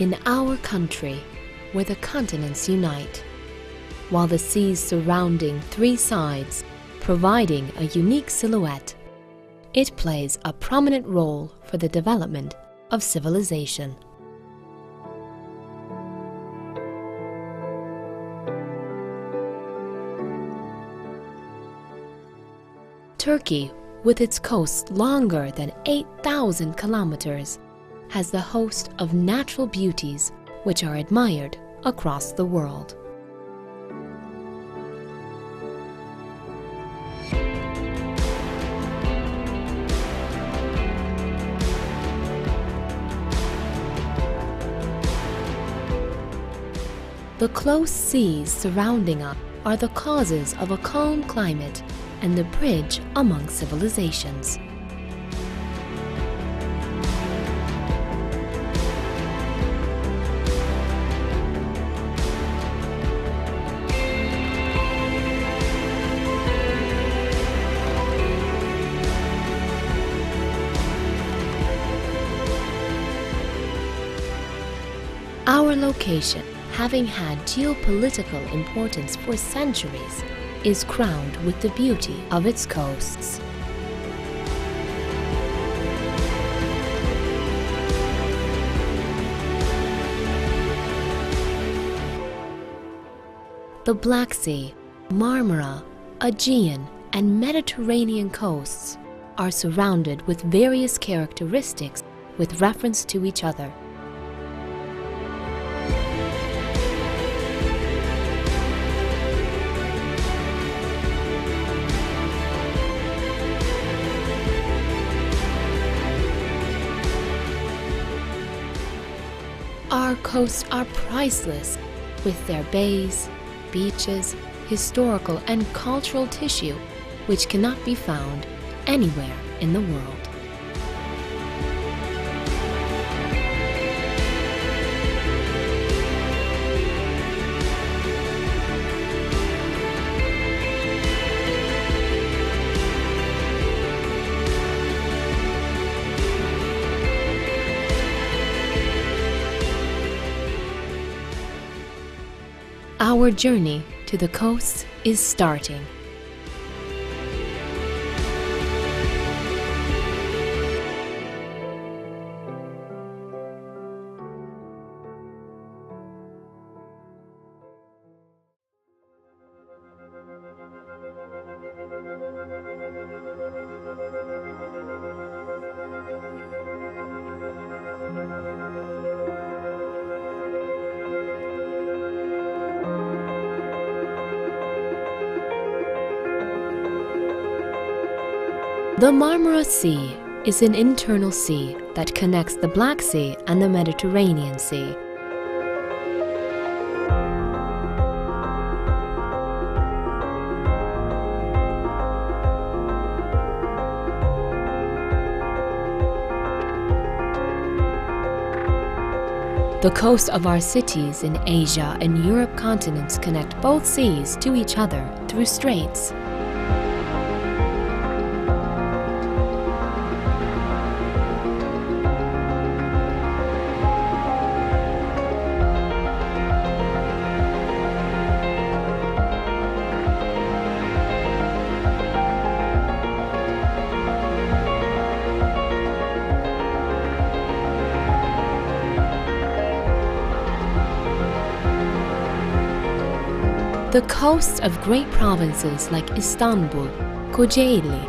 In our country, where the continents unite, while the seas surrounding three sides, providing a unique silhouette, it plays a prominent role for the development of civilization. Turkey, with its coast longer than 8,000 kilometers, has the host of natural beauties which are admired across the world. The close seas surrounding us are the causes of a calm climate and the bridge among civilizations. Our location, having had geopolitical importance for centuries, is crowned with the beauty of its coasts. The Black Sea, Marmara, Aegean, and Mediterranean coasts are surrounded with various characteristics with reference to each other. Our coasts are priceless, with their bays, beaches, historical and cultural tissue, which cannot be found anywhere in the world. Our journey to the coast is starting. The Marmara Sea is an internal sea that connects the Black Sea and the Mediterranean Sea. The coasts of our cities in Asia and Europe continents connect both seas to each other through straits. The coasts of great provinces like Istanbul, Kocaeli,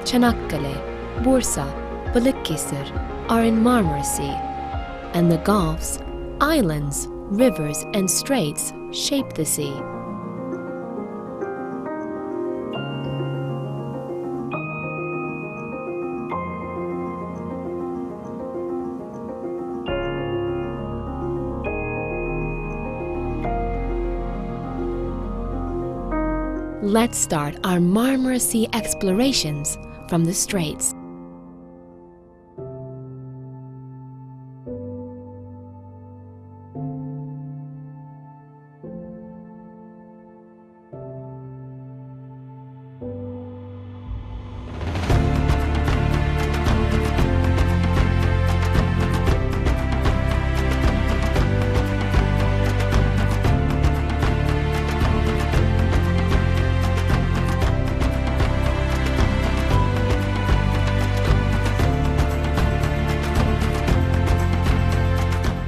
Çanakkale, Bursa, Balıkesir are in Marmara Sea, and the gulfs, islands, rivers, and straits shape the sea. Let's start our Marmara Sea explorations from the straits.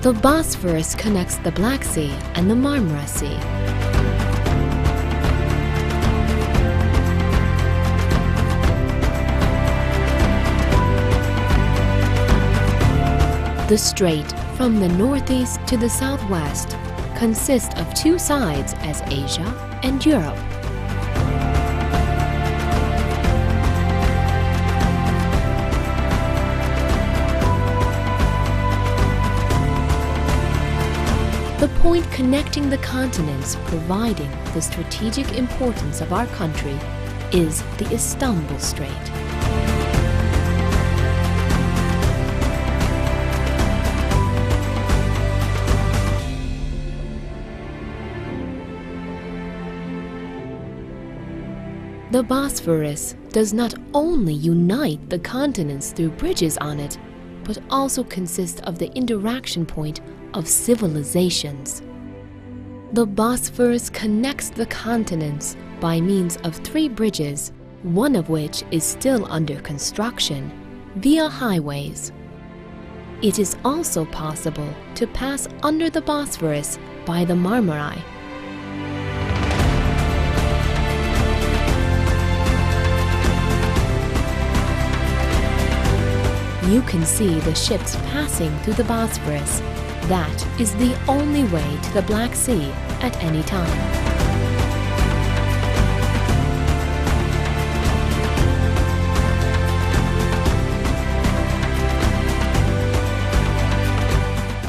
The Bosphorus connects the Black Sea and the Marmara Sea. The strait, from the northeast to the southwest, consists of two sides as Asia and Europe. The point connecting the continents, providing the strategic importance of our country, is the Istanbul Strait. The Bosphorus does not only unite the continents through bridges on it, but also consists of the interaction point of civilizations. The Bosphorus connects the continents by means of 3 bridges, one of which is still under construction, via highways. It is also possible to pass under the Bosphorus by the Marmarai. You can see the ships passing through the Bosphorus. That is the only way to the Black Sea at any time.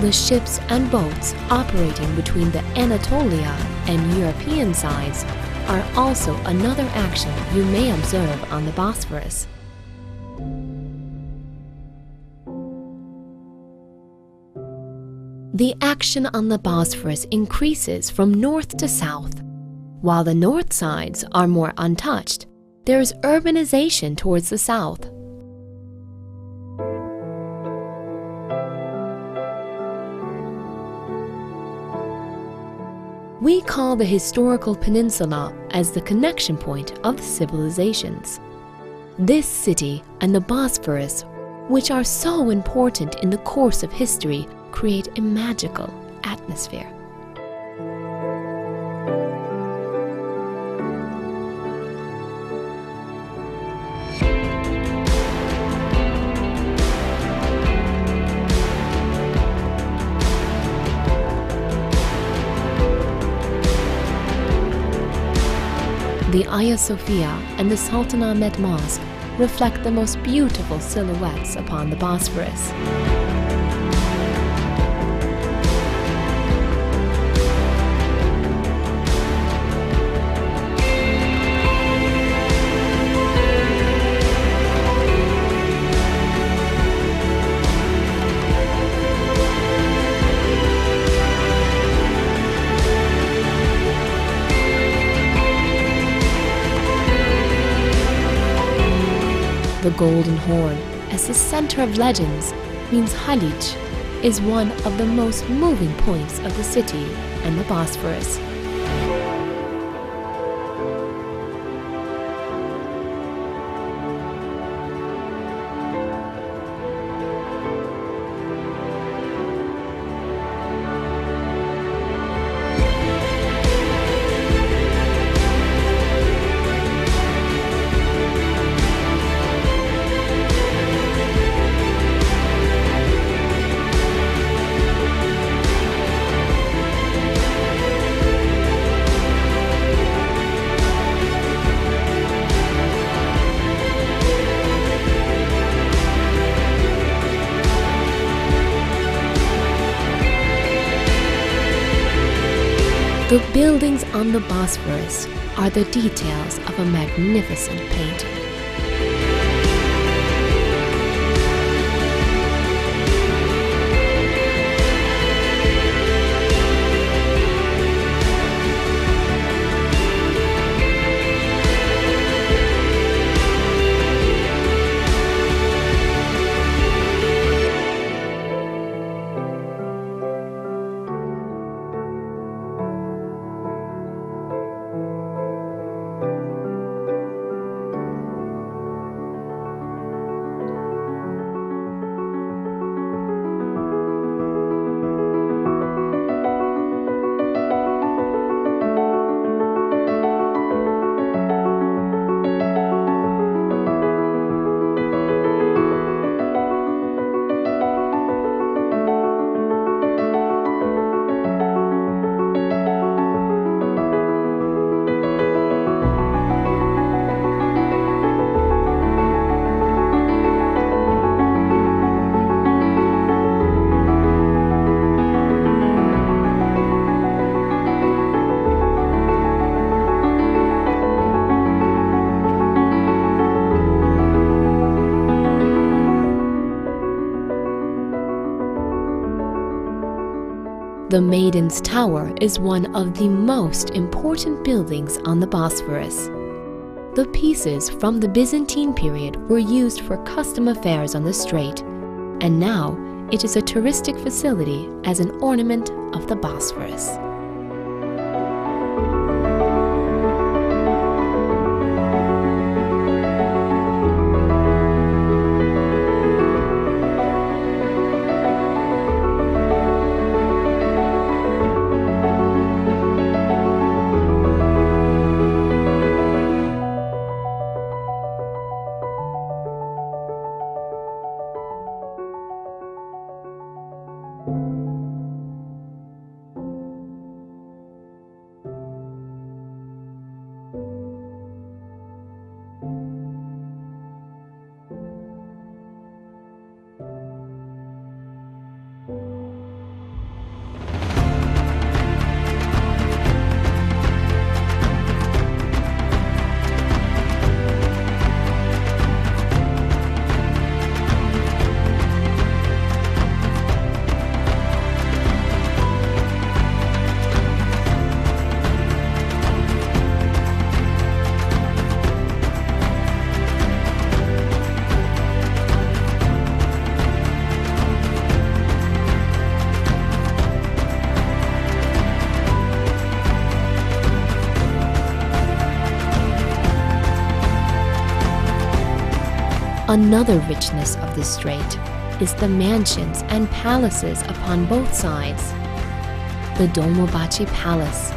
The ships and boats operating between the Anatolia and European sides are also another action you may observe on the Bosphorus. The action on the Bosphorus increases from north to south. While the north sides are more untouched, there is urbanization towards the south. We call the historical peninsula as the connection point of the civilizations. This city and the Bosphorus, which are so important in the course of history, create a magical atmosphere. The Hagia Sophia and the Sultan Ahmet Mosque reflect the most beautiful silhouettes upon the Bosphorus. The Golden Horn, as the center of legends, means Haliç is one of the most moving points of the city and the Bosphorus. The buildings on the Bosphorus are the details of a magnificent painting. The Maiden's Tower is one of the most important buildings on the Bosphorus. The pieces from the Byzantine period were used for custom affairs on the strait, and now it is a touristic facility as an ornament of the Bosphorus. Another richness of the strait is the mansions and palaces upon both sides. The Dolmabahce Palace,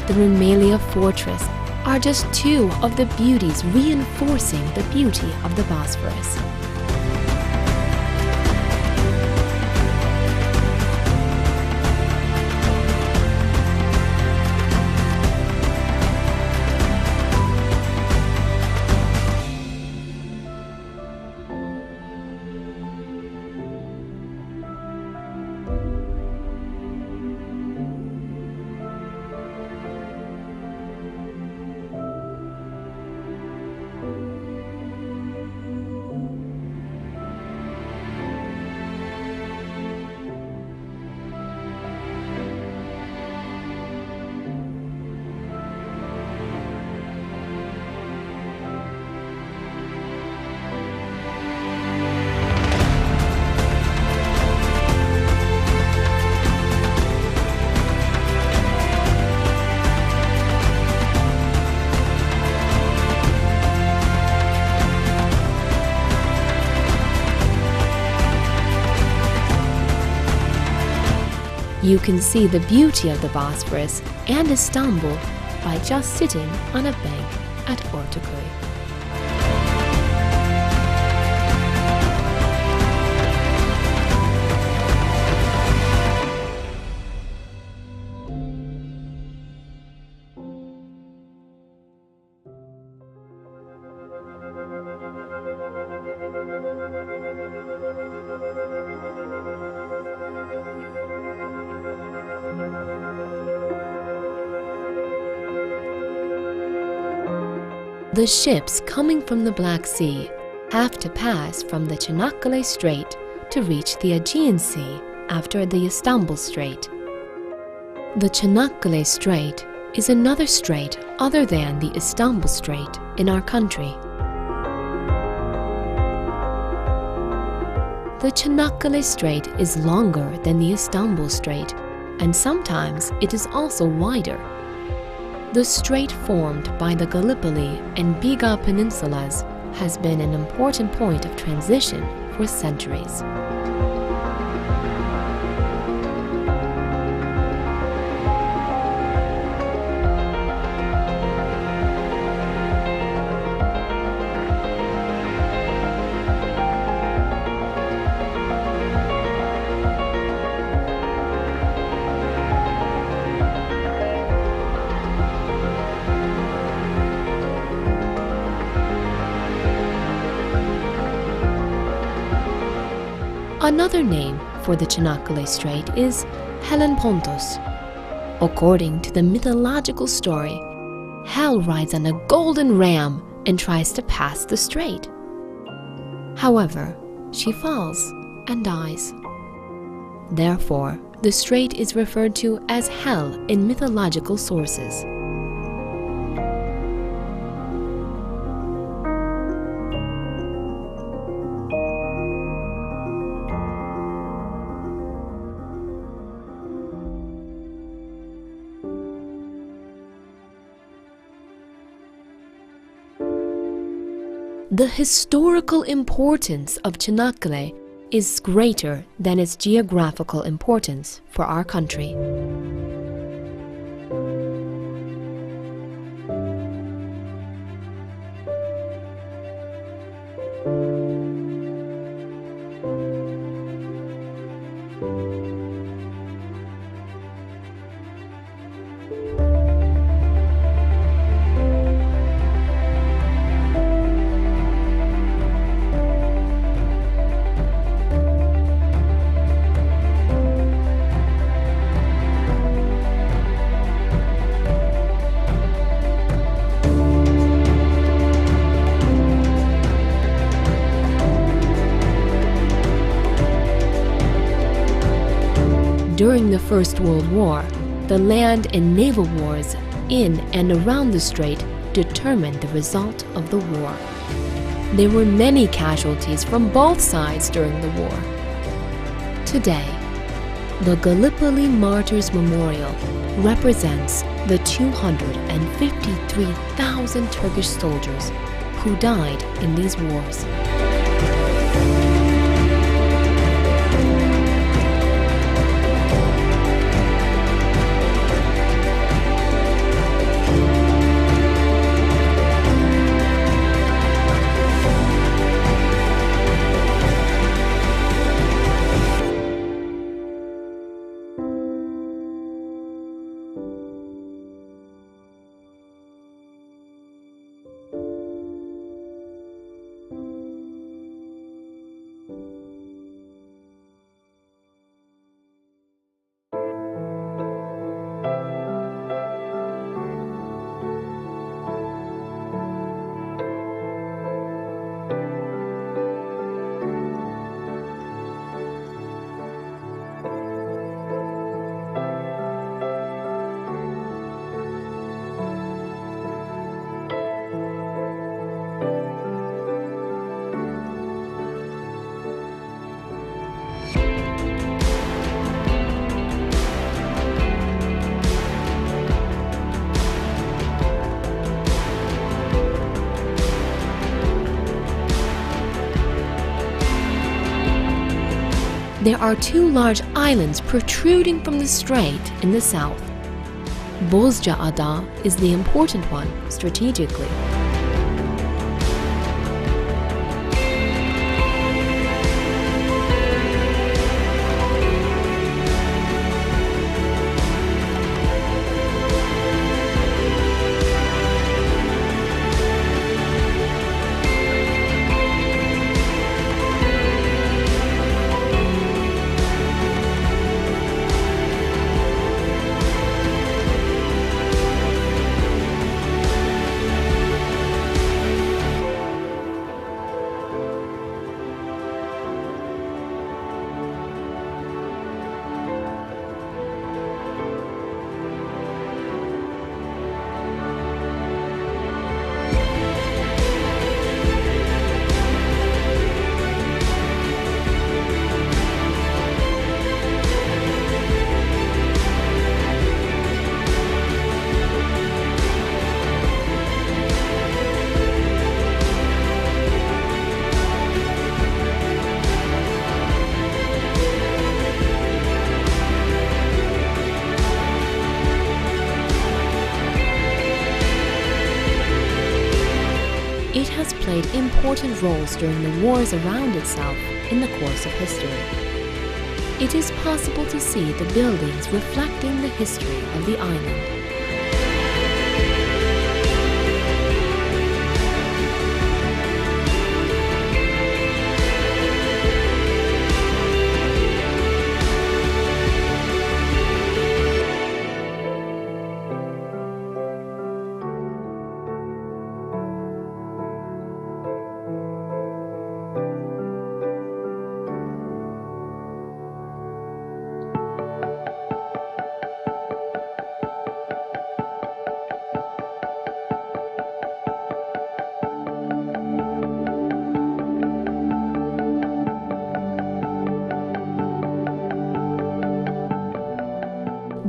the Rumelia Fortress are just two of the beauties reinforcing the beauty of the Bosphorus. You can see the beauty of the Bosphorus and Istanbul by just sitting on a bank at Ortaköy. The ships coming from the Black Sea have to pass from the Çanakkale Strait to reach the Aegean Sea after the Istanbul Strait. The Çanakkale Strait is another strait other than the Istanbul Strait in our country. The Çanakkale Strait is longer than the Istanbul Strait, and sometimes it is also wider. The strait formed by the Gallipoli and Biga peninsulas has been an important point of transition for centuries. Another name for the Çanakkale Strait is Helenpontos. According to the mythological story, Hel rides on a golden ram and tries to pass the strait. However, she falls and dies. Therefore, The strait is referred to as Hell in mythological sources. The historical importance of Çanakkale is greater than its geographical importance for our country. During the First World War, the land and naval wars in and around the strait determined the result of the war. There were many casualties from both sides during the war. Today, the Gallipoli Martyrs Memorial represents the 253,000 Turkish soldiers who died in these wars. There are two large islands protruding from the strait in the south. Bozcaada is the important one strategically. It has played important roles during the wars around itself in the course of history. It is possible to see the buildings reflecting the history of the island.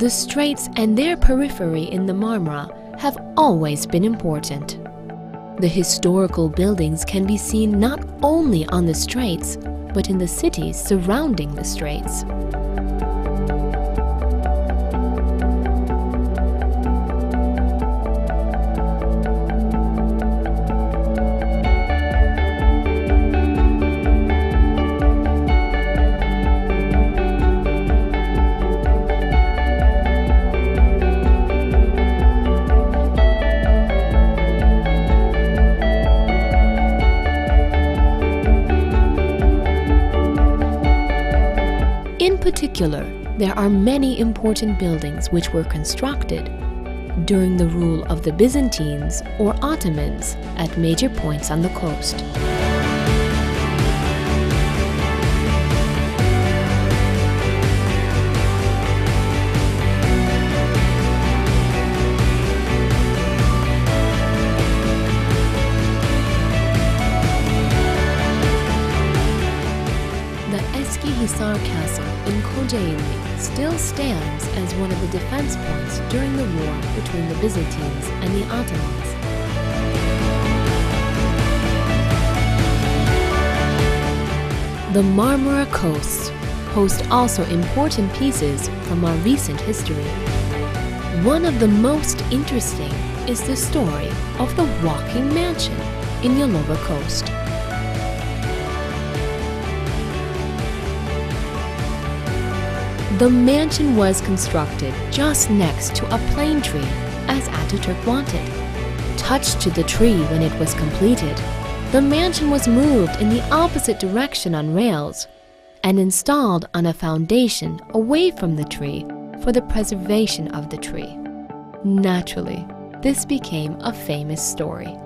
The straits and their periphery in the Marmara have always been important. The historical buildings can be seen not only on the straits, but in the cities surrounding the straits. In particular, there are many important buildings which were constructed during the rule of the Byzantines or Ottomans at major points on the coast. Hisar Castle in Kocaeli still stands as one of the defense points during the war between the Byzantines and the Ottomans. The Marmara coasts host also important pieces from our recent history. One of the most interesting is the story of the Walking Mansion in Yalova Coast. The mansion was constructed just next to a plane tree, as Ataturk wanted. Touched to the tree when it was completed, the mansion was moved in the opposite direction on rails and installed on a foundation away from the tree for the preservation of the tree. Naturally, this became a famous story.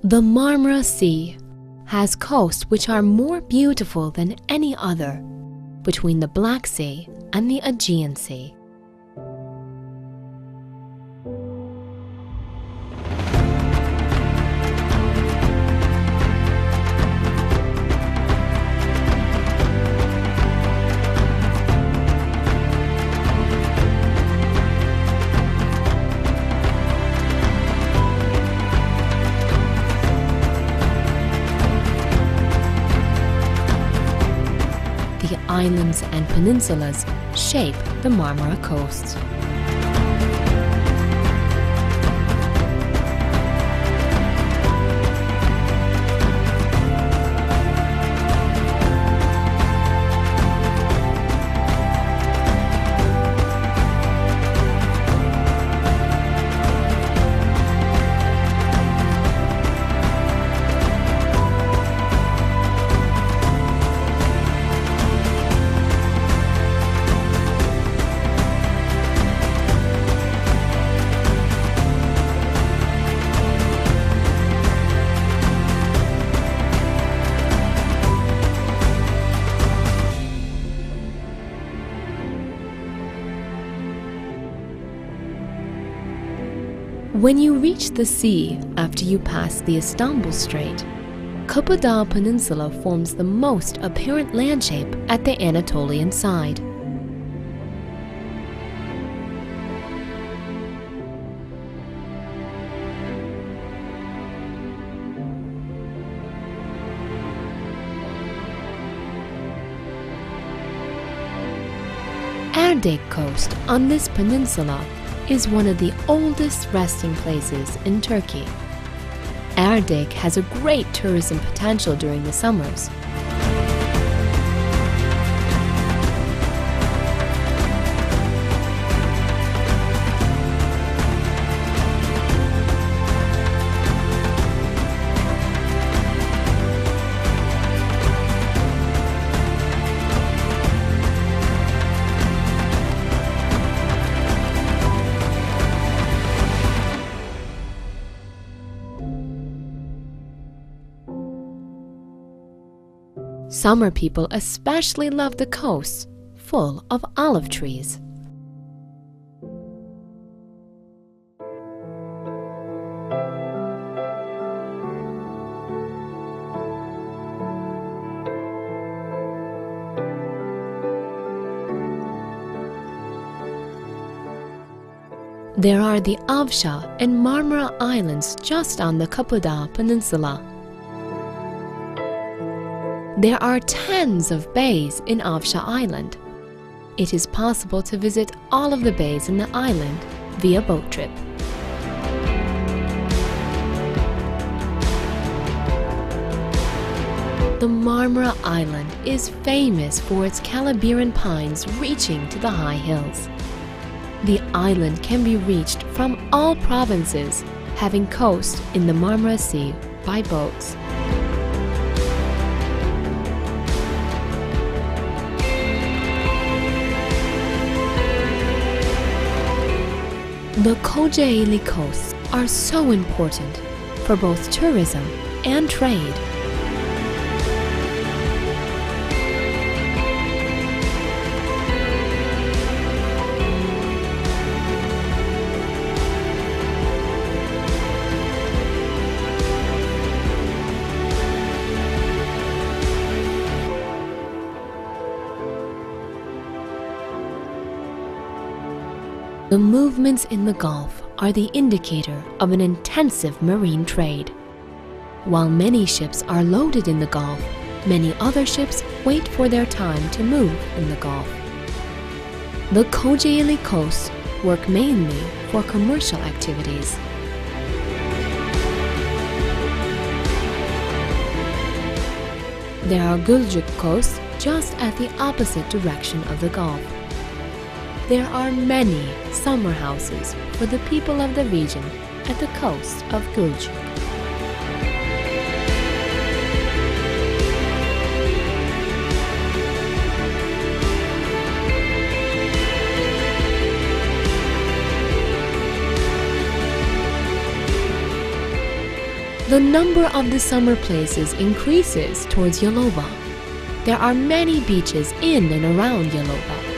The Marmara Sea has coasts which are more beautiful than any other between the Black Sea and the Aegean Sea. The islands and peninsulas shape the Marmara coasts. When you reach the sea after you pass the Istanbul Strait, Kapadağ Peninsula forms the most apparent landscape at the Anatolian side. Erdek Coast on this peninsula is one of the oldest resting places in Turkey. Erdek has a great tourism potential during the summers. Summer people especially love the coasts, full of olive trees. There are the Avşa and Marmara Islands just on the Kapadağ Peninsula. There are tens of bays in Avşa Island. It is possible to visit all of the bays in the island via boat trip. The Marmara Island is famous for its Calabiran pines reaching to the high hills. The island can be reached from all provinces, having coast in the Marmara Sea by boats. The Kocaeli coasts are so important for both tourism and trade. The movements in the Gulf are the indicator of an intensive marine trade. While many ships are loaded in the Gulf, many other ships wait for their time to move in the Gulf. The Kocaeli coasts work mainly for commercial activities. There are Gülcük coasts just at the opposite direction of the Gulf. There are many summer houses for the people of the region at the coast of Gülcük. The number of the summer places increases towards Yalova. There are many beaches in and around Yalova.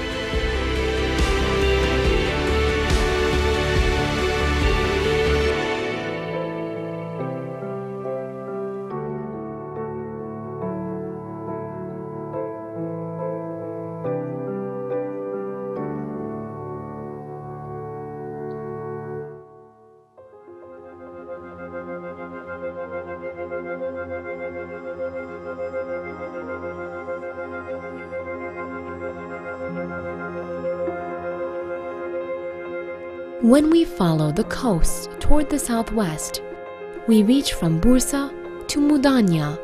When we follow the coast toward the southwest, we reach from Bursa to Mudanya,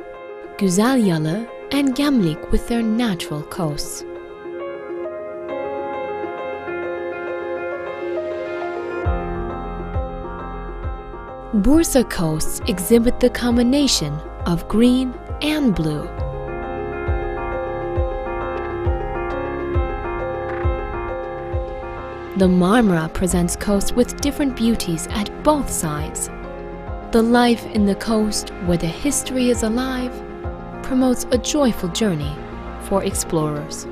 Güzelyalı, and Gemlik with their natural coasts. Bursa coasts exhibit the combination of green and blue. The Marmara presents coasts with different beauties at both sides. The life in the coast, where the history is alive, promotes a joyful journey for explorers.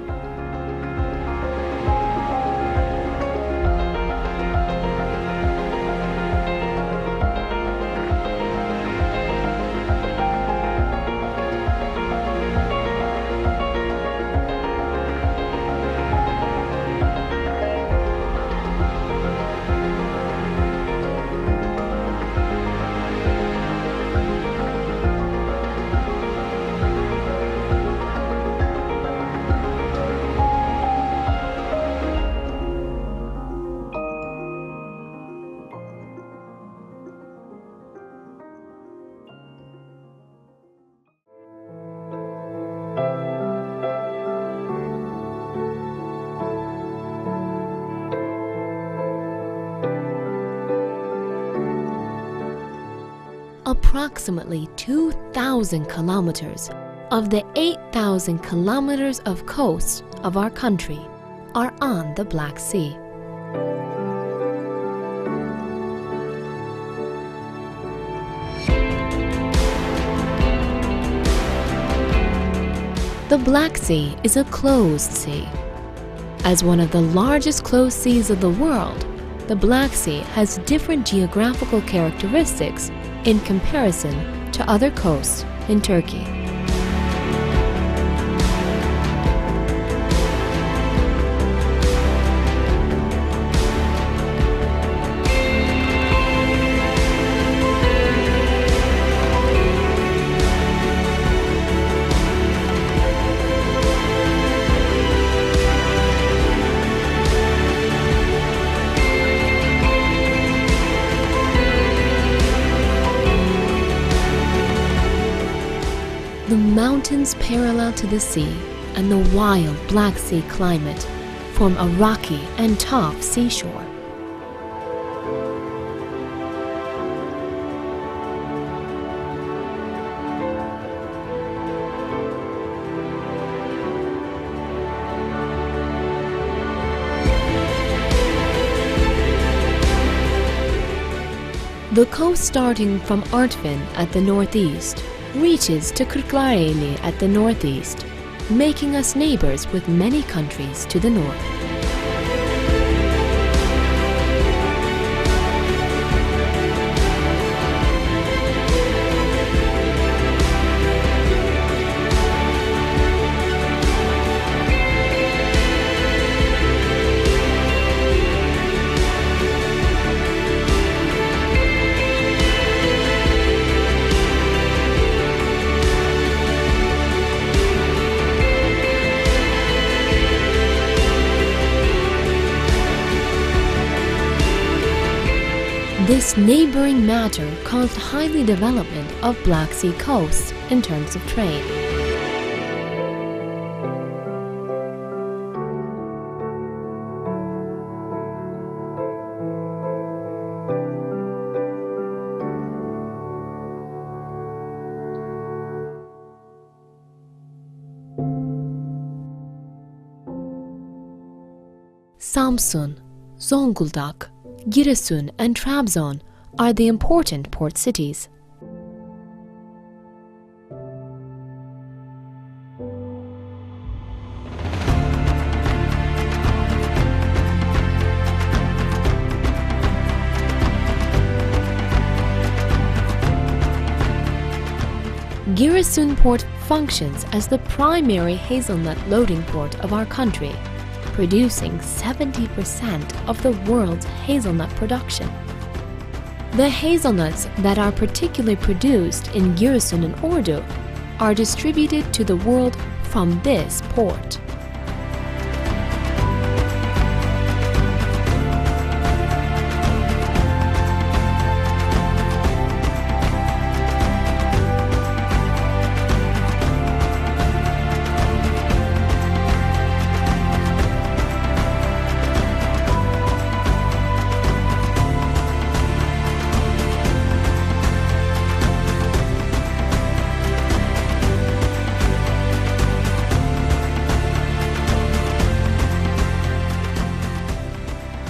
Approximately 2,000 kilometers of the 8,000 kilometers of coast of our country are on the Black Sea. The Black Sea is a closed sea. As one of the largest closed seas of the world, the Black Sea has different geographical characteristics in comparison to other coasts in Turkey. The mountains parallel to the sea and the wild Black Sea climate form a rocky and tough seashore. The coast starting from Artvin at the northeast reaches to Kırklareli at the northeast, making us neighbors with many countries to the north. This neighboring matter caused highly development of Black Sea coasts in terms of trade. Samsun, Zonguldak, Giresun and Trabzon are the important port cities. Giresun port functions as the primary hazelnut loading port of our country, producing 70% of the world's hazelnut production. The hazelnuts that are particularly produced in Giresun and Ordu are distributed to the world from this port.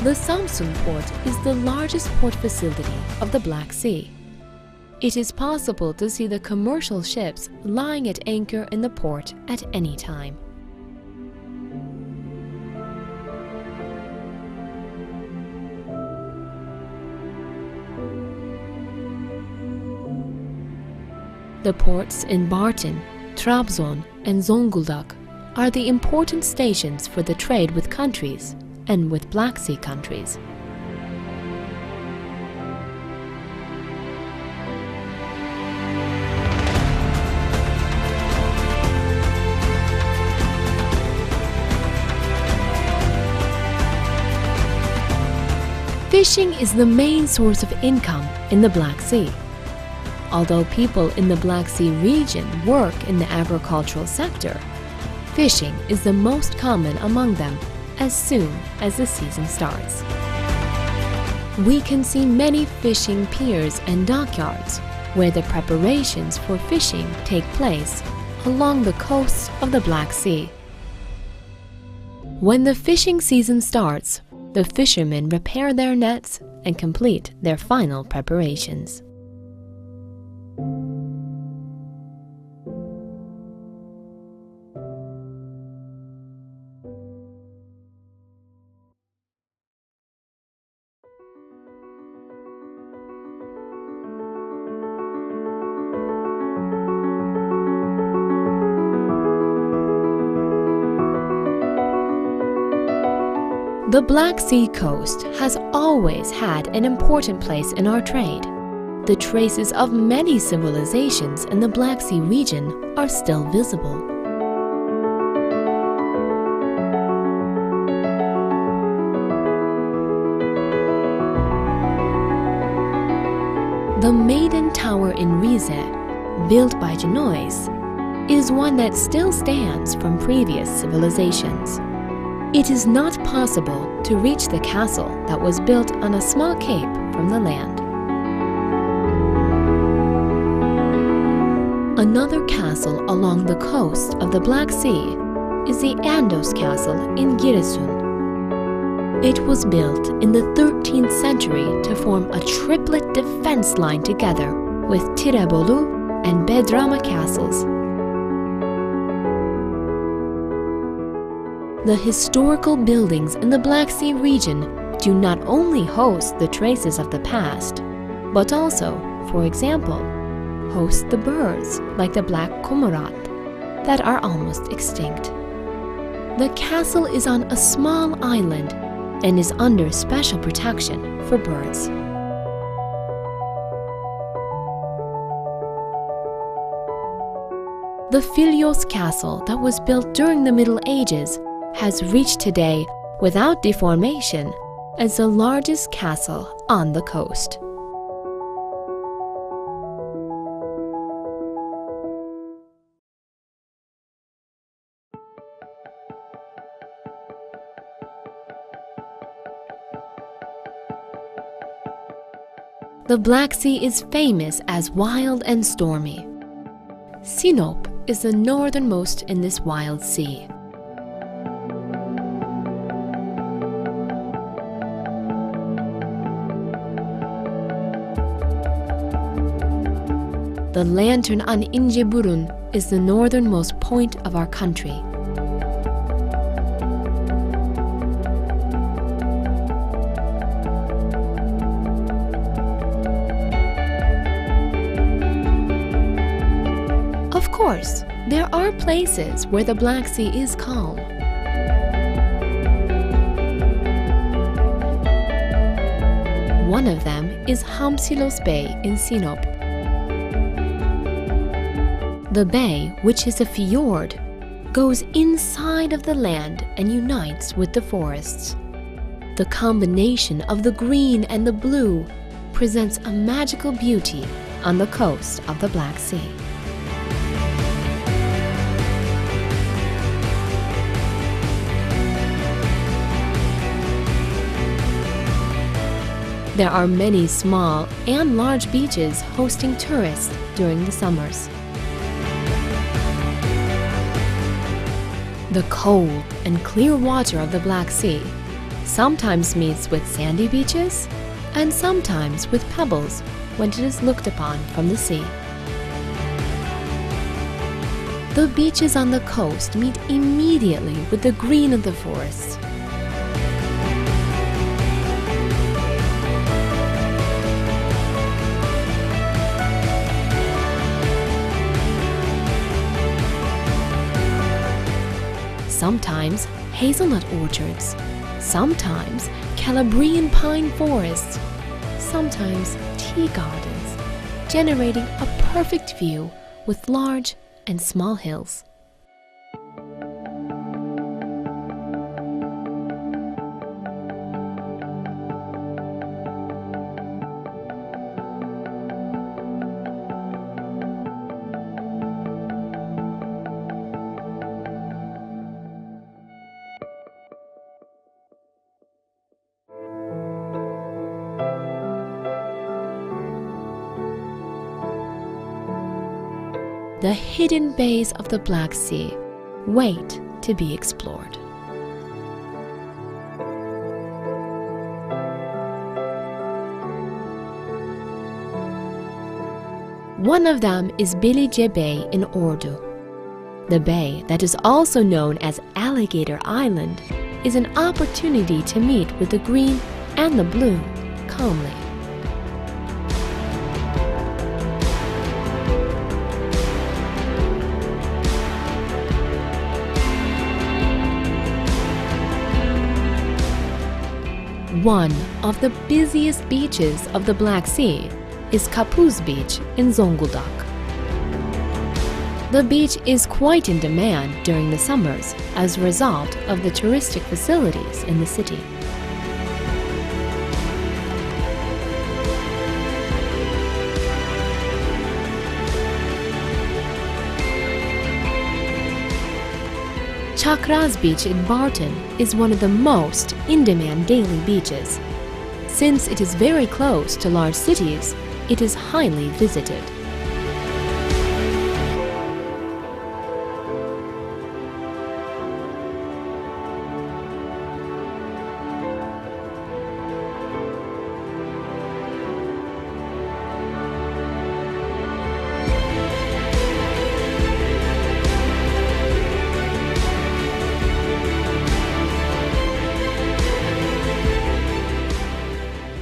The Samsun port is the largest port facility of the Black Sea. It is possible to see the commercial ships lying at anchor in the port at any time. The ports in Bartın, Trabzon and Zonguldak are the important stations for the trade with countries and with Black Sea countries. Fishing is the main source of income in the Black Sea. Although people in the Black Sea region work in the agricultural sector, fishing is the most common among them as soon as the season starts. We can see many fishing piers and dockyards where the preparations for fishing take place along the coasts of the Black Sea. When the fishing season starts, the fishermen repair their nets and complete their final preparations. The Black Sea coast has always had an important place in our trade. The traces of many civilizations in the Black Sea region are still visible. The Maiden Tower in Rize, built by Genoese, is one that still stands from previous civilizations. It is not possible to reach the castle that was built on a small cape from the land. Another castle along the coast of the Black Sea is the Andos Castle in Giresun. It was built in the 13th century to form a triplet defense line together with Tirebolu and Bedrama castles. The historical buildings in the Black Sea region do not only host the traces of the past, but also, for example, host the birds like the black cormorant that are almost extinct. The castle is on a small island and is under special protection for birds. The Filios Castle that was built during the Middle Ages has reached today without deformation as the largest castle on the coast. The Black Sea is famous as wild and stormy. Sinop is the northernmost in this wild sea. The lantern on Inceburun is the northernmost point of our country. Of course, there are places where the Black Sea is calm. One of them is Hamsilos Bay in Sinop. The bay, which is a fjord, goes inside of the land and unites with the forests. The combination of the green and the blue presents a magical beauty on the coast of the Black Sea. There are many small and large beaches hosting tourists during the summers. The cold and clear water of the Black Sea sometimes meets with sandy beaches and sometimes with pebbles when it is looked upon from the sea. The beaches on the coast meet immediately with the green of the forests. Sometimes hazelnut orchards, sometimes Calabrian pine forests, sometimes tea gardens, generating a perfect view with large and small hills. The hidden bays of the Black Sea wait to be explored. One of them is Bilice Bay in Ordu. The bay, that is also known as Alligator Island, is an opportunity to meet with the green and the blue calmly. One of the busiest beaches of the Black Sea is Kapuz Beach in Zonguldak. The beach is quite in demand during the summers as a result of the touristic facilities in the city. Chakras Beach in Barton is one of the most in-demand daily beaches. Since it is very close to large cities, it is highly visited.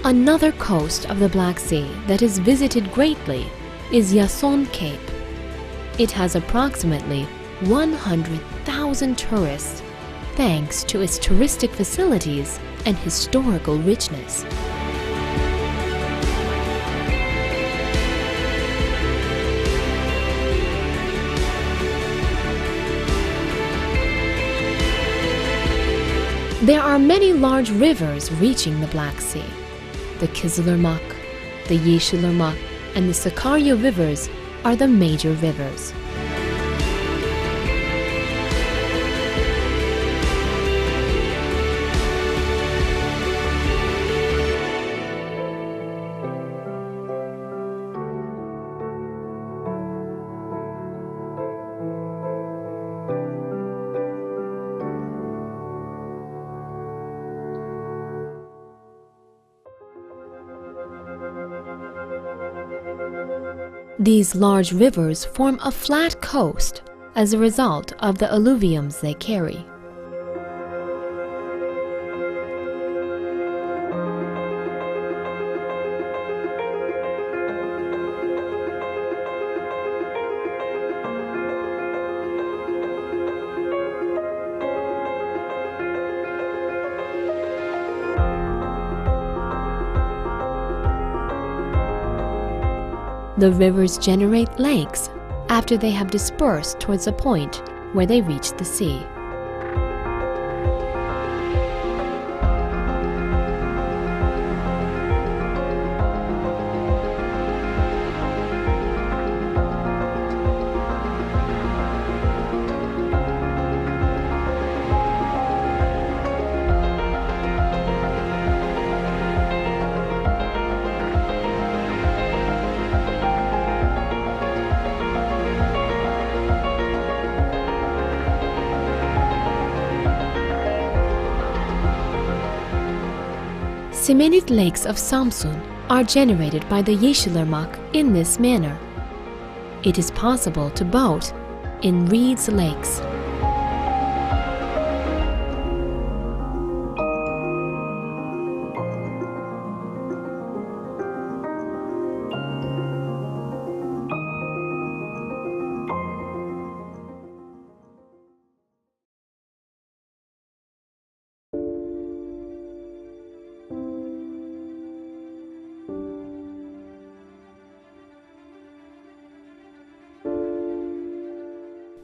Another coast of the Black Sea that is visited greatly is Yason Cape. It has approximately 100,000 tourists thanks to its touristic facilities and historical richness. There are many large rivers reaching the Black Sea. The Kızılırmak, the Yeşilırmak, and the Sakarya rivers are the major rivers. These large rivers form a flat coast as a result of the alluviums they carry. The rivers generate lakes after they have dispersed towards a point where they reach the sea. Semenit lakes of Samsun are generated by the Yeşilırmak in this manner. It is possible to boat in Reed's lakes.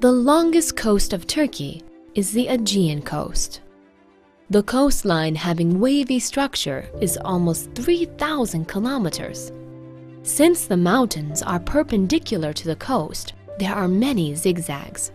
The longest coast of Turkey is the Aegean coast. The coastline, having wavy structure, is almost 3,000 kilometers. Since the mountains are perpendicular to the coast, there are many zigzags.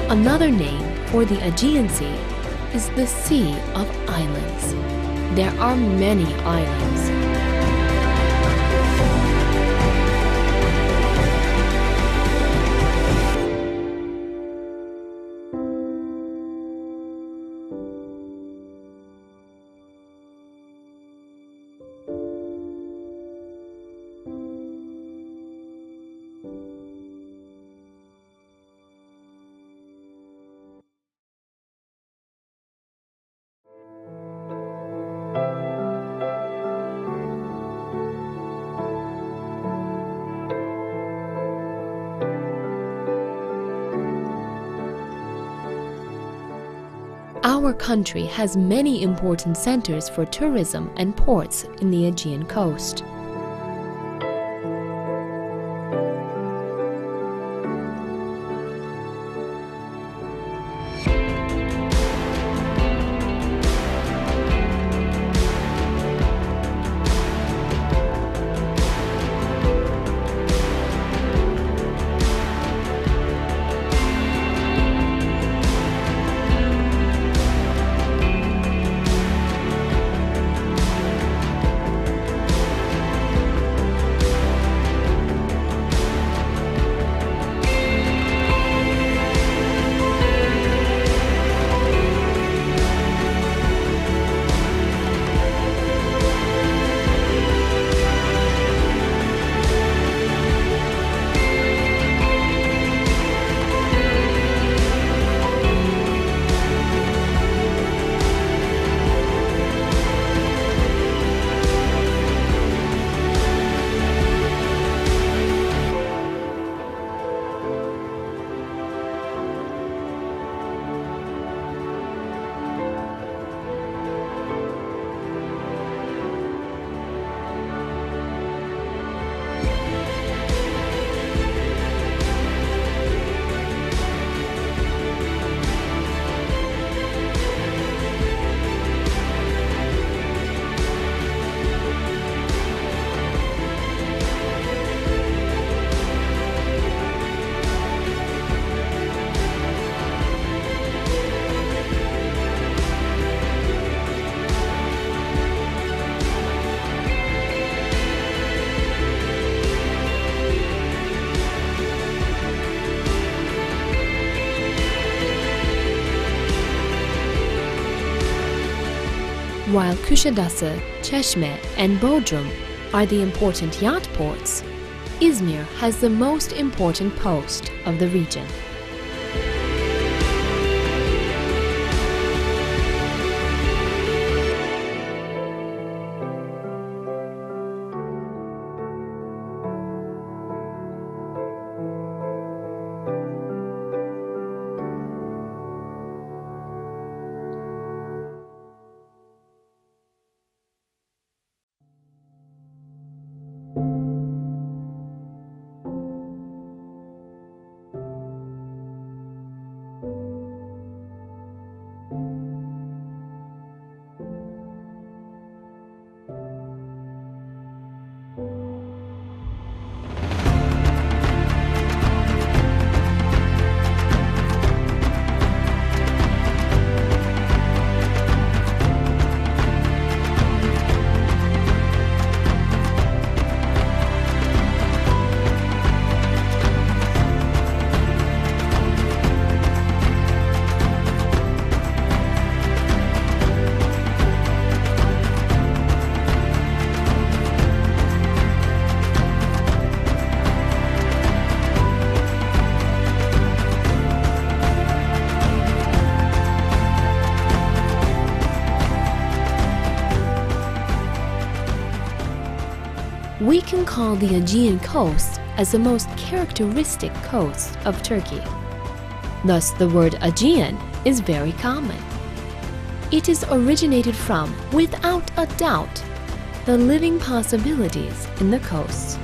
Another name for the Aegean Sea is the Sea of Islands. There are many islands. our country has many important centers for tourism and ports in the Aegean coast. While Kuşadası, Çeşme, and Bodrum are the important yacht ports, Izmir has the most important post of the region. We can call the Aegean coast as the most characteristic coast of Turkey. Thus, the word Aegean is very common. It is originated from, without a doubt, the living possibilities in the coast.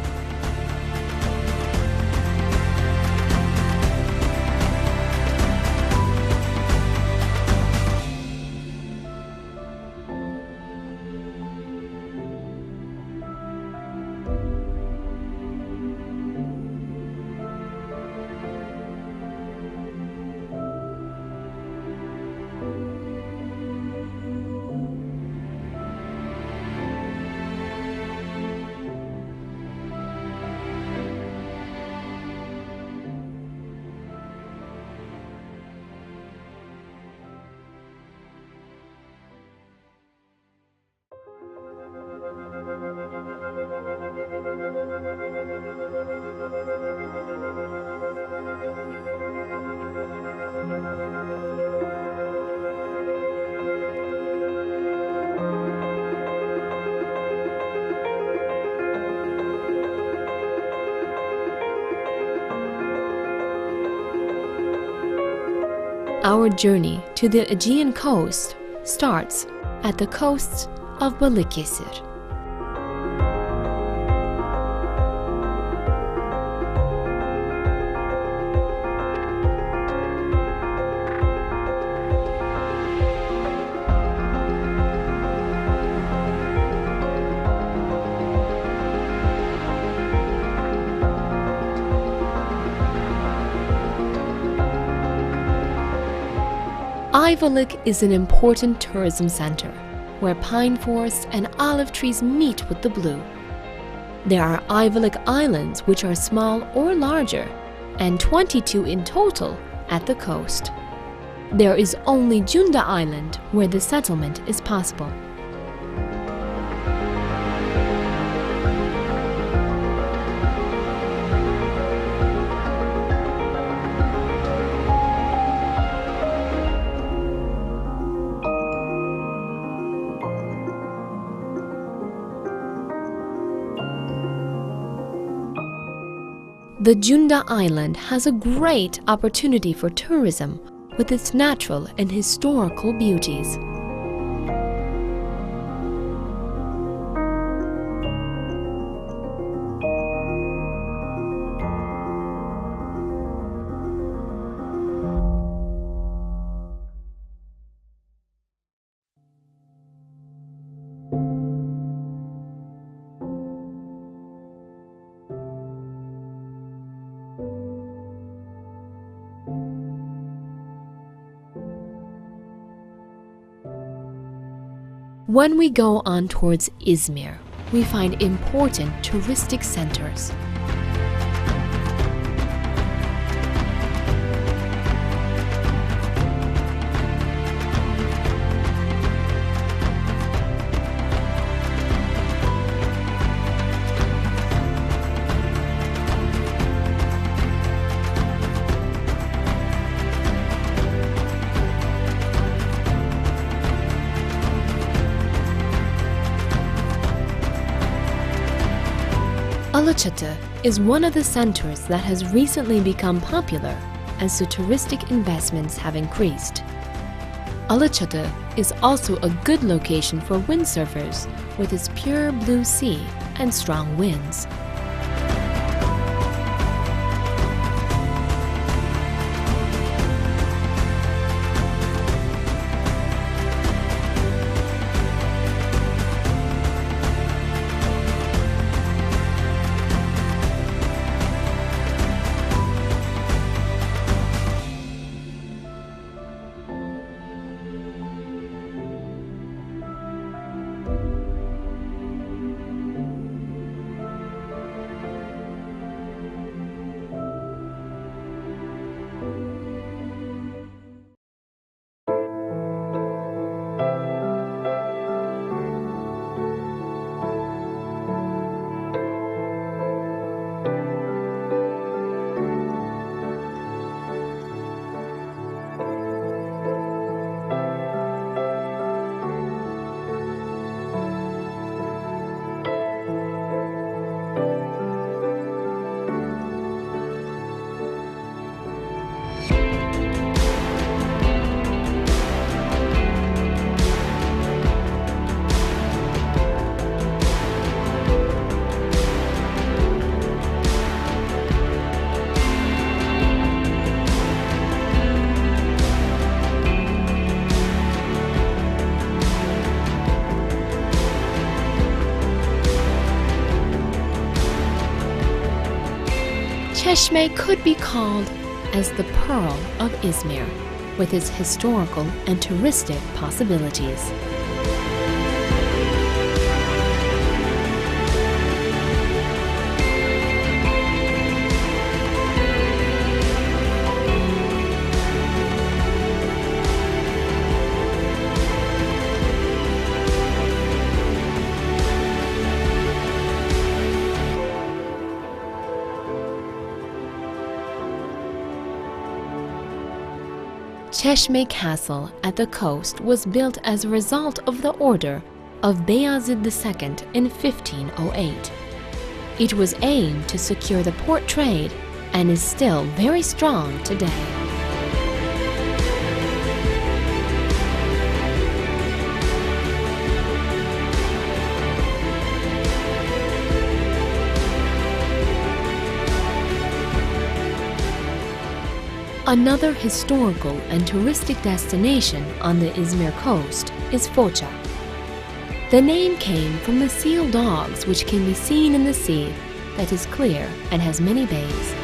Our journey to the Aegean coast starts at the coast of Balıkesir. Ayvalık is an important tourism center where pine forests and olive trees meet with the blue. There are Ayvalık Islands, which are small or larger, and 22 in total at the coast. There is only Cunda Island where the settlement is possible. The Cunda Island has a great opportunity for tourism with its natural and historical beauties. When we go on towards Izmir, we find important touristic centers. Alaçatı is one of the centers that has recently become popular as the touristic investments have increased. Alaçatı is also a good location for windsurfers with its pure blue sea and strong winds. Çeşme could be called as the Pearl of Izmir, with its historical and touristic possibilities. Çeşme Castle at the coast was built as a result of the order of Beyazıt II in 1508. It was aimed to secure the port trade and is still very strong today. Another historical and touristic destination on the Izmir coast is Foça. The name came from the seal dogs which can be seen in the sea that is clear and has many bays.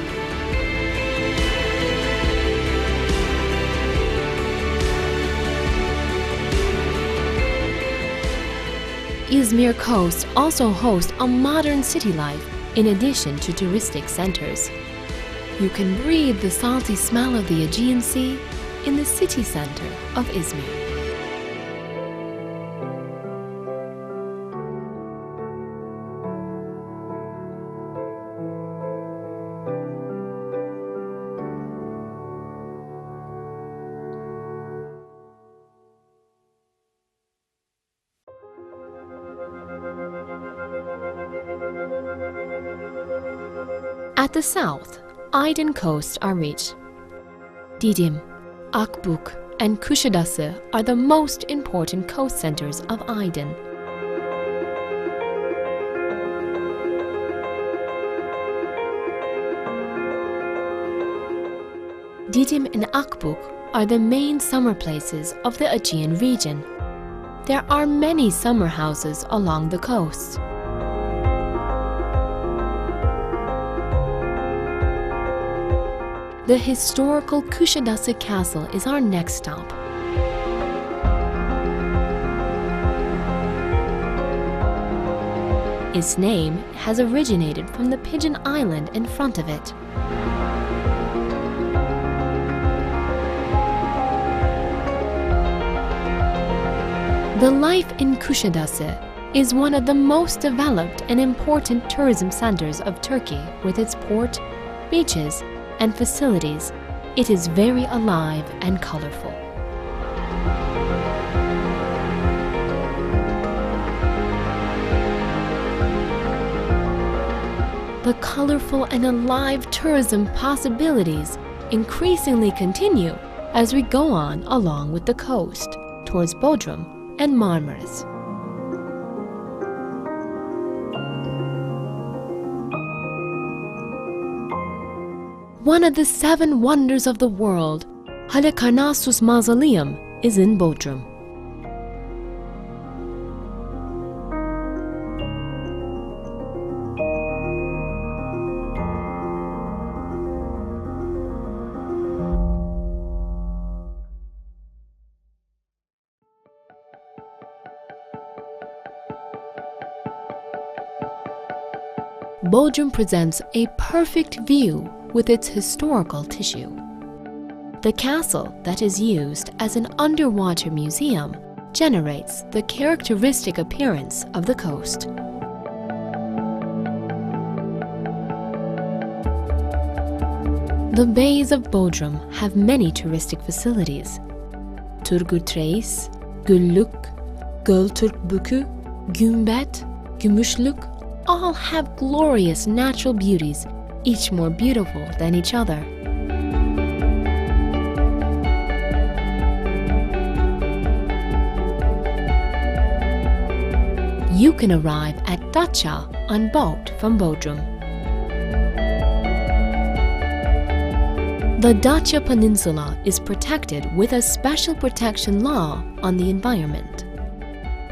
Izmir coast also hosts a modern city life in addition to touristic centers. You can breathe the salty smell of the Aegean Sea in the city center of Izmir. At the south, Aydın coasts are reached. Didim, Akbuk, and Kuşadası are the most important coast centers of Aydın. Didim and Akbuk are the main summer places of the Aegean region. There are many summer houses along the coast. The historical Kuşadası Castle is our next stop. Its name has originated from the pigeon island in front of it. The life in Kuşadası is one of the most developed and important tourism centers of Turkey with its port, beaches, and facilities. It is very alive and colorful. The colorful and alive tourism possibilities increasingly continue as we go on along with the coast towards Bodrum and Marmaris. One of the 7 wonders of the world, Halikarnassus Mausoleum, is in Bodrum. Bodrum presents a perfect view with its historical tissue. The castle that is used as an underwater museum generates the characteristic appearance of the coast. The bays of Bodrum have many touristic facilities. Turgut Reis, Güllük, Göltürkbükü, Gümbet, Gümüşlük all have glorious natural beauties, each more beautiful than each other. You can arrive at Datça on boat from Bodrum. The Datça Peninsula is protected with a special protection law on the environment.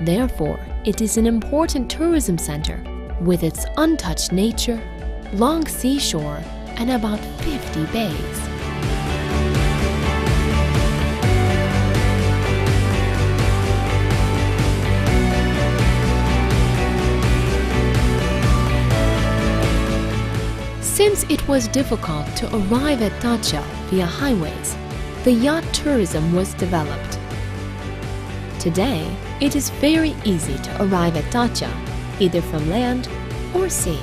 Therefore, it is an important tourism center with its untouched nature, long seashore, and about 50 bays. Since it was difficult to arrive at Datça via highways, the yacht tourism was developed. Today, it is very easy to arrive at Datça, either from land or sea.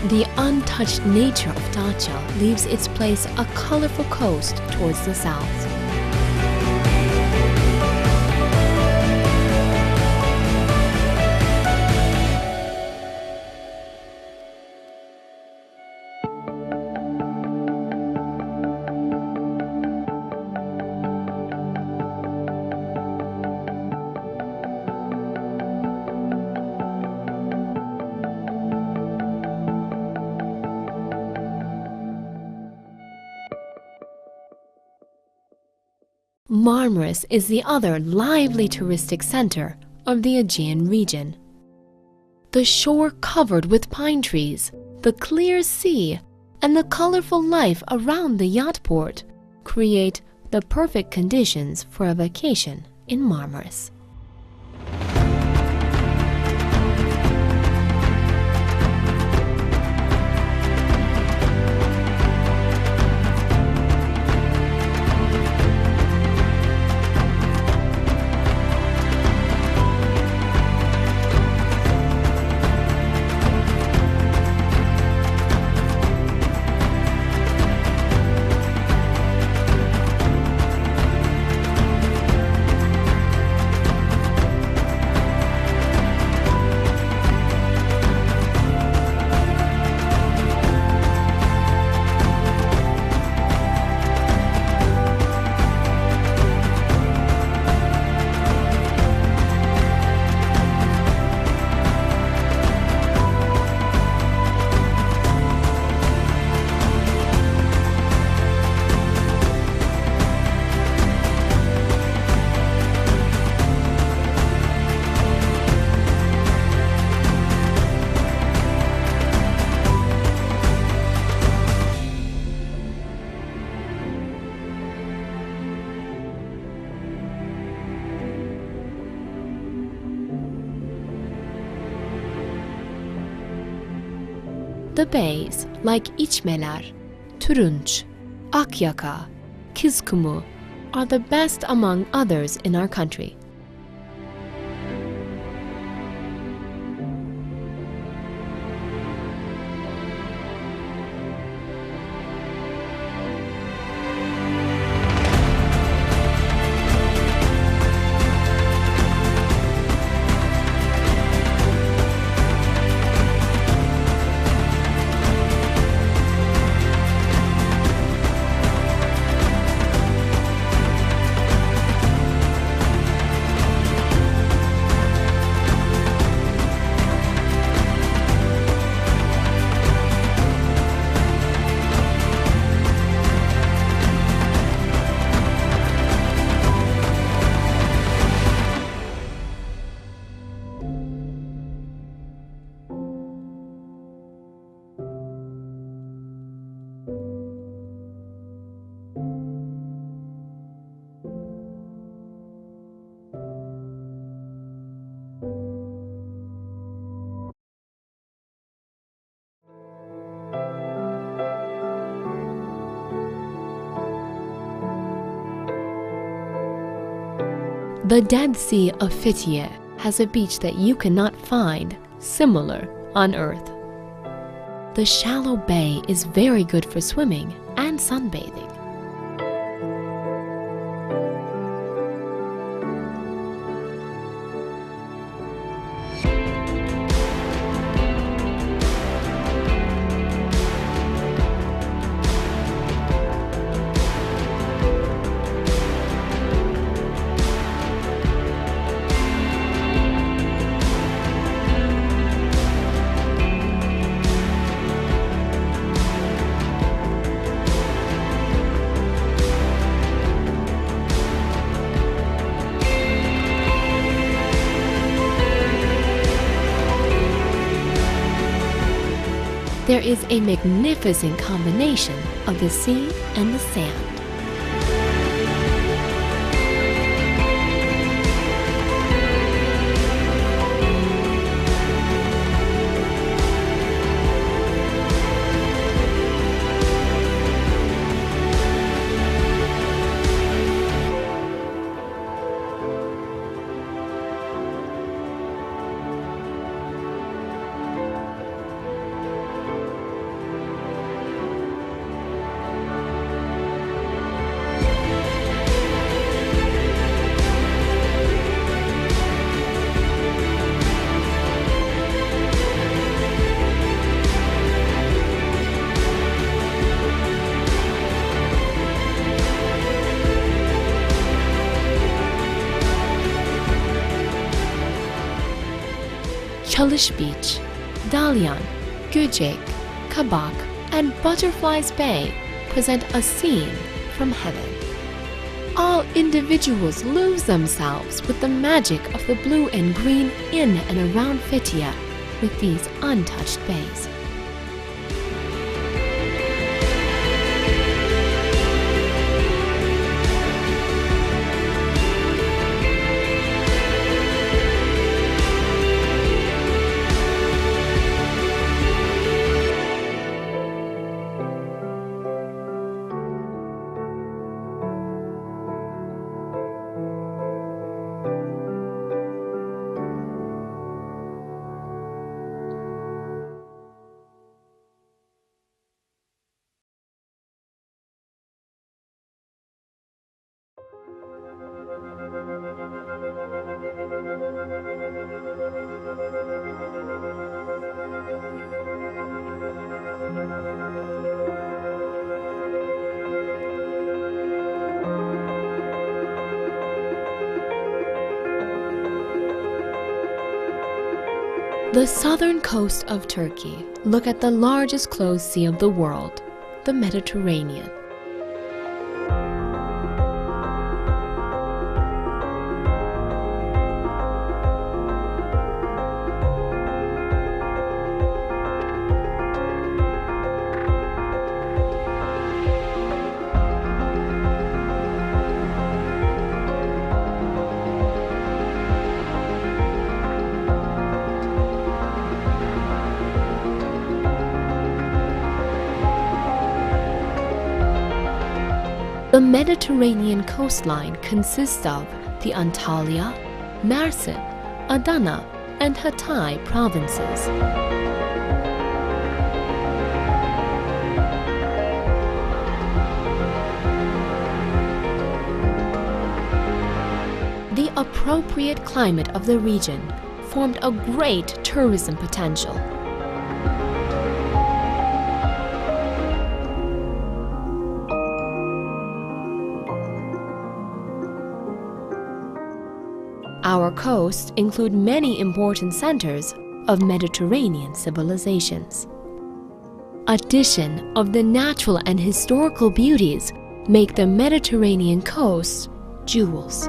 The untouched nature of Datça leaves its place a colorful coast towards the south. Marmaris is the other lively touristic center of the Aegean region. The shore covered with pine trees, the clear sea, and the colorful life around the yacht port create the perfect conditions for a vacation in Marmaris. The bays like İçmeler, Turunç, Akyaka, Kızkumu are the best among others in our country. The Dead Sea of Fethiye has a beach that you cannot find similar on Earth. The shallow bay is very good for swimming and sunbathing. There is a magnificent combination of the sea and the sand. Çalış Beach, Dalyan, Göcek, Kabak, and Butterflies Bay present a scene from heaven. All individuals lose themselves with the magic of the blue and green in and around Fethiye with these untouched bays. The southern coast of Turkey look at the largest closed sea of the world, the Mediterranean. The Mediterranean coastline consists of the Antalya, Mersin, Adana, and Hatay provinces. The appropriate climate of the region formed a great tourism potential. Our coasts include many important centers of Mediterranean civilizations. Addition of the natural and historical beauties make the Mediterranean coast jewels.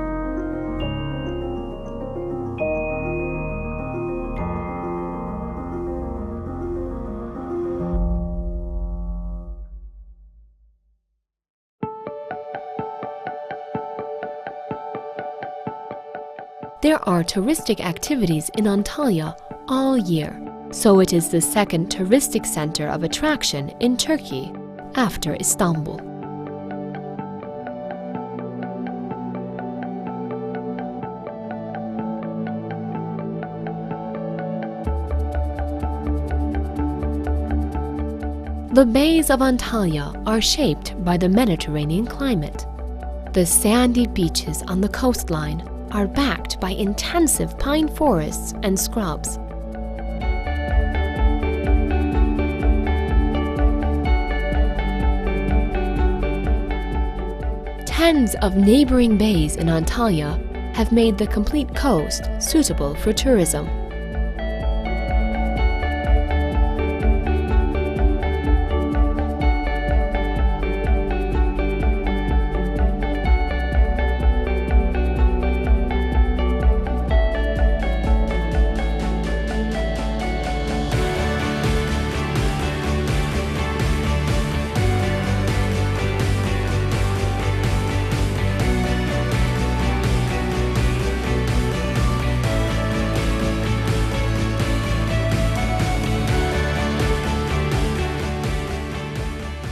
There are touristic activities in Antalya all year, so it is the second touristic center of attraction in Turkey after Istanbul. The bays of Antalya are shaped by the Mediterranean climate. The sandy beaches on the coastline are backed by intensive pine forests and scrubs. Tens of neighboring bays in Antalya have made the complete coast suitable for tourism.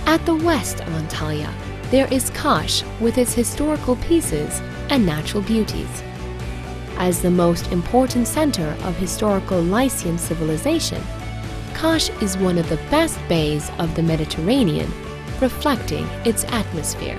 At the west of Antalya, there is Kaş with its historical pieces and natural beauties. As the most important center of historical Lycian civilization, Kaş is one of the best bays of the Mediterranean, reflecting its atmosphere.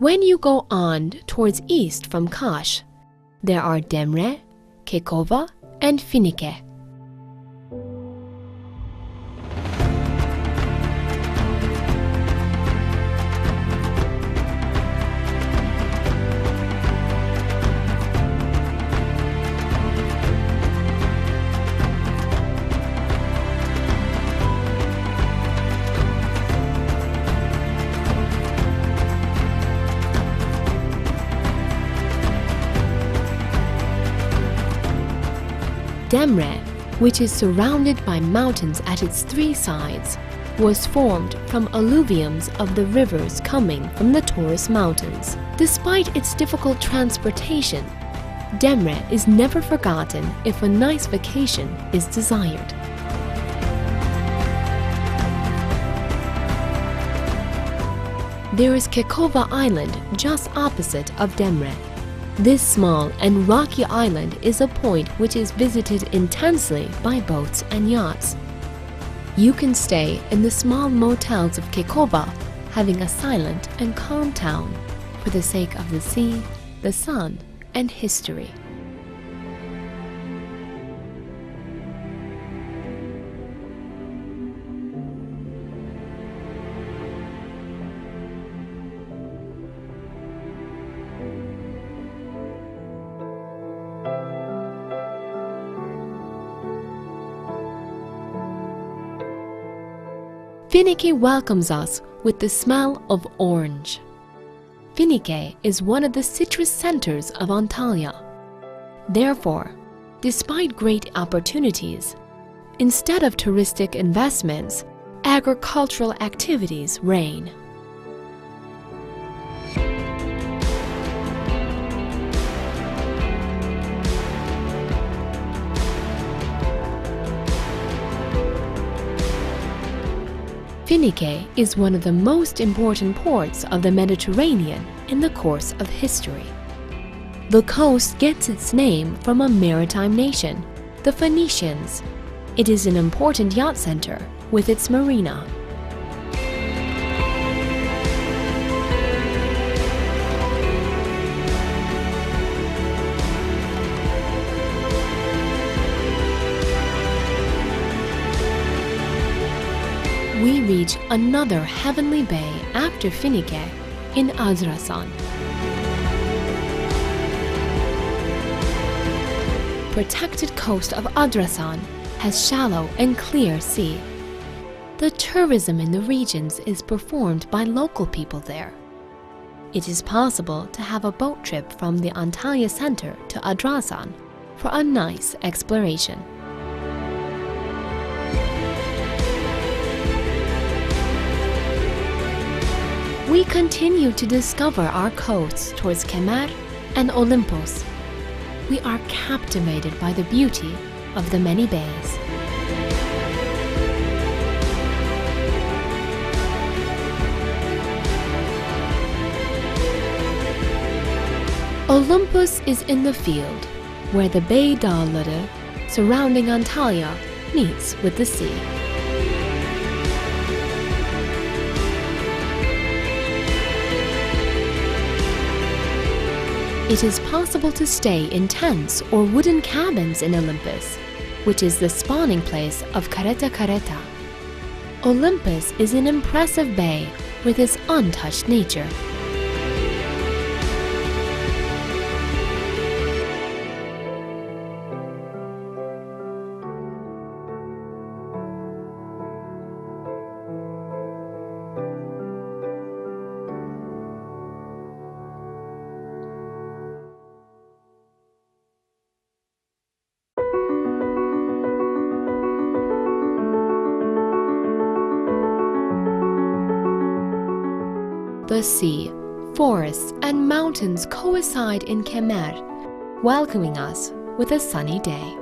When you go on towards east from Kaş, there are Demre, Kekova, and Finike. Demre, which is surrounded by mountains at its three sides, was formed from alluviums of the rivers coming from the Taurus Mountains. Despite its difficult transportation, Demre is never forgotten if a nice vacation is desired. There is Kekova Island just opposite of Demre. This small and rocky island is a point which is visited intensely by boats and yachts. You can stay in the small motels of Kekova, having a silent and calm town for the sake of the sea, the sun, and history. Finike welcomes us with the smell of orange. Finike is one of the citrus centers of Antalya. Therefore, despite great opportunities, instead of touristic investments, agricultural activities reign. Finike is one of the most important ports of the Mediterranean in the course of history. The coast gets its name from a maritime nation, the Phoenicians. It is an important yacht center with its marina. We reach another heavenly bay after Finike in Adrasan. Protected coast of Adrasan has shallow and clear sea. The tourism in the regions is performed by local people there. It is possible to have a boat trip from the Antalya center to Adrasan for a nice exploration. We continue to discover our coasts towards Kemer and Olympos. We are captivated by the beauty of the many bays. Olympus is in the field, where the Bay Dağları surrounding Antalya meets with the sea. It is possible to stay in tents or wooden cabins in Olympus, which is the spawning place of Careta Careta. Olympus is an impressive bay with its untouched nature. The sea, forests, and mountains coincide in Kemer, welcoming us with a sunny day.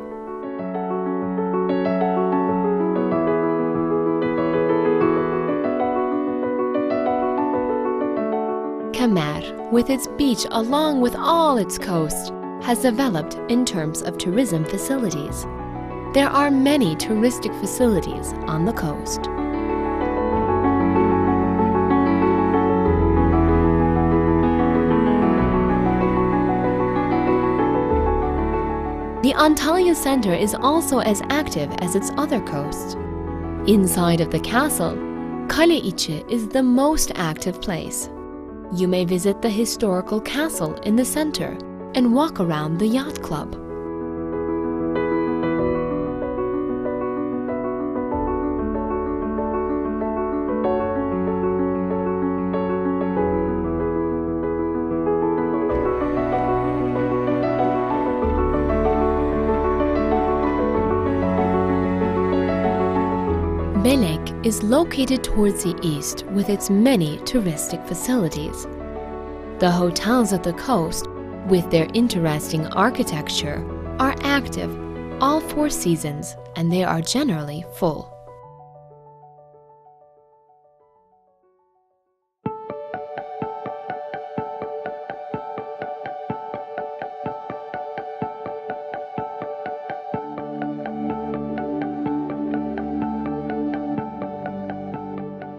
Kemer, with its beach along with all its coast, has developed in terms of tourism facilities. There are many touristic facilities on the coast. Antalya Center is also as active as its other coast. Inside of the castle, Kaleiçi is the most active place. You may visit the historical castle in the center and walk around the yacht club. Belek is located towards the east with its many touristic facilities. The hotels at the coast, with their interesting architecture, are active all 4 seasons and they are generally full.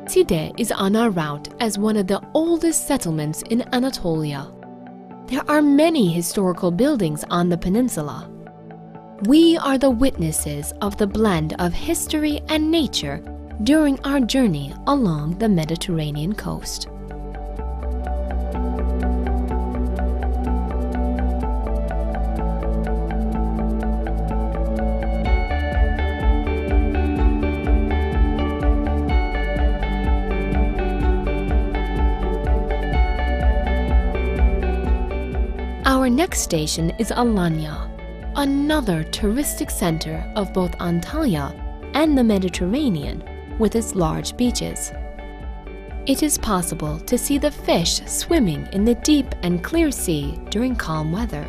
Side is on our route as one of the oldest settlements in Anatolia. There are many historical buildings on the peninsula. We are the witnesses of the blend of history and nature during our journey along the Mediterranean coast. Our next station is Alanya, another touristic center of both Antalya and the Mediterranean with its large beaches. It is possible to see the fish swimming in the deep and clear sea during calm weather.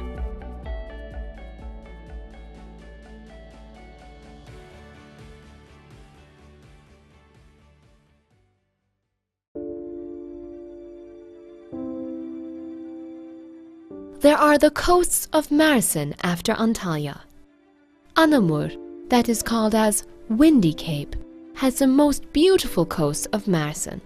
There are the coasts of Mersin after Antalya. Anamur, that is called as Windy Cape, has the most beautiful coast of Mersin.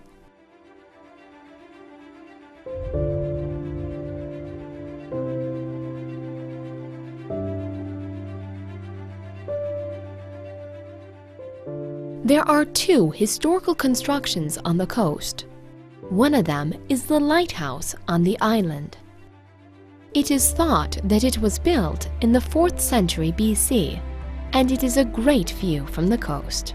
There are 2 historical constructions on the coast. One of them is the lighthouse on the island. It is thought that it was built in the 4th century BC, and it is a great view from the coast.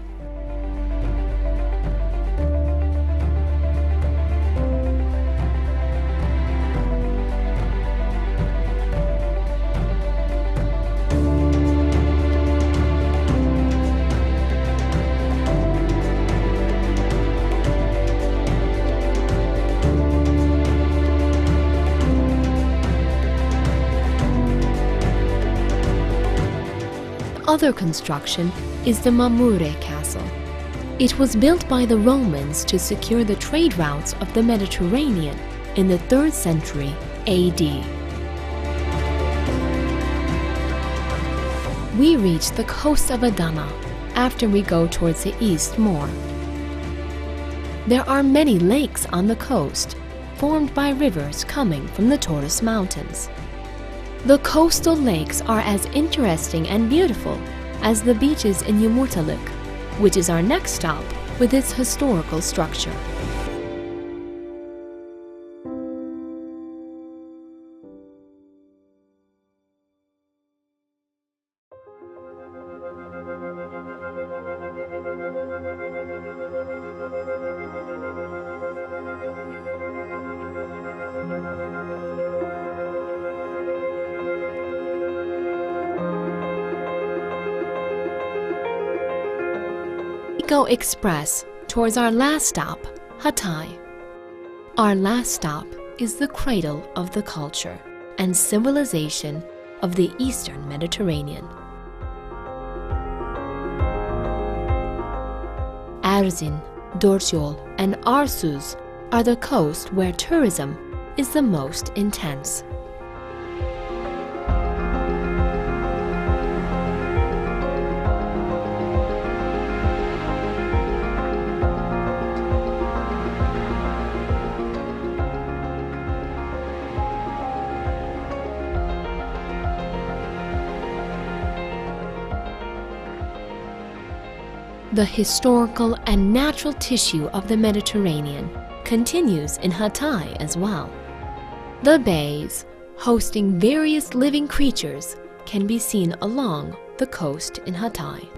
Other construction is the Mamure Castle. It was built by the Romans to secure the trade routes of the Mediterranean in the 3rd century AD. We reach the coast of Adana after we go towards the east more. There are many lakes on the coast, formed by rivers coming from the Taurus Mountains. The coastal lakes are as interesting and beautiful as the beaches in Yumurtalık, which is our next stop with its historical structure. Go express towards our last stop, Hatay. Our last stop is the cradle of the culture and civilization of the Eastern Mediterranean. Erzin, Dorçol, and Arsuz are the coast where tourism is the most intense. The historical and natural tissue of the Mediterranean continues in Hatay as well. The bays, hosting various living creatures, can be seen along the coast in Hatay.